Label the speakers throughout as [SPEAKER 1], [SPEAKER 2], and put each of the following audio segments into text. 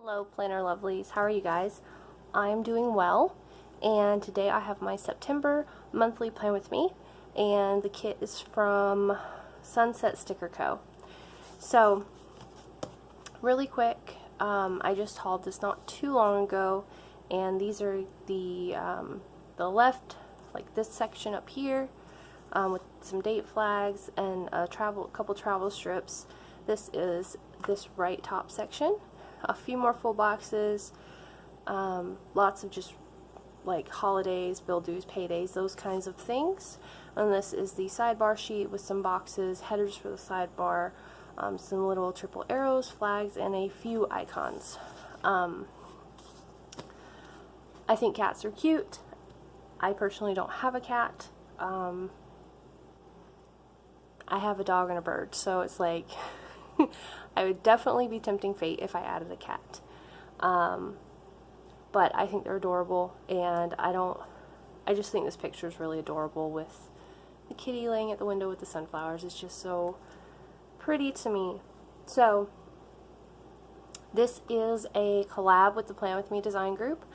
[SPEAKER 1] Hello planner lovelies, how are you guys? I'm doing well, and today I have my September monthly plan with me, and the kit is from Sunset Sticker Co. So really quick, I just hauled this not too long ago, and these are the left, like this section up here, with some date flags and a couple travel strips. This is this right top section. A few more full boxes, lots of just like holidays, bill dues, paydays, those kinds of things. And this is the sidebar sheet with some boxes, headers for the sidebar, some little triple arrows, flags, and a few icons. I think cats are cute. I personally don't have a cat. I have a dog and a bird, so it's like I would definitely be tempting fate if I added a cat. But I think they're adorable, and I just think this picture is really adorable with the kitty laying at the window with the sunflowers. It's just so pretty to me. So this is a collab with the Plan With Me design group.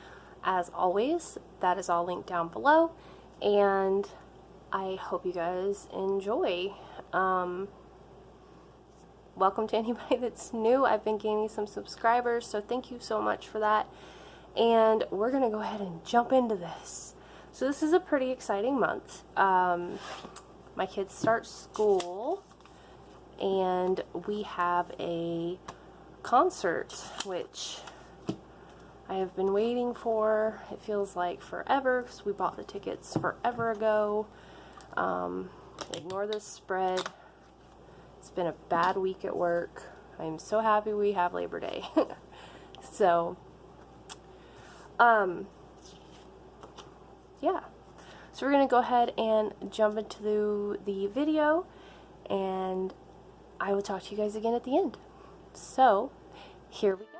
[SPEAKER 1] As always, that is all linked down below, and I hope you guys enjoy. Welcome to anybody that's new. I've been gaining some subscribers, so thank you so much for that. And we're going to go ahead and jump into this. So this is a pretty exciting month. My kids start school, and we have a concert, which I have been waiting for. It feels like forever, because we bought the tickets forever ago. Ignore this spread. It's been a bad week at work. I'm so happy we have Labor Day. So, yeah. So we're going to go ahead and jump into the video, and I will talk to you guys again at the end. So, here we go.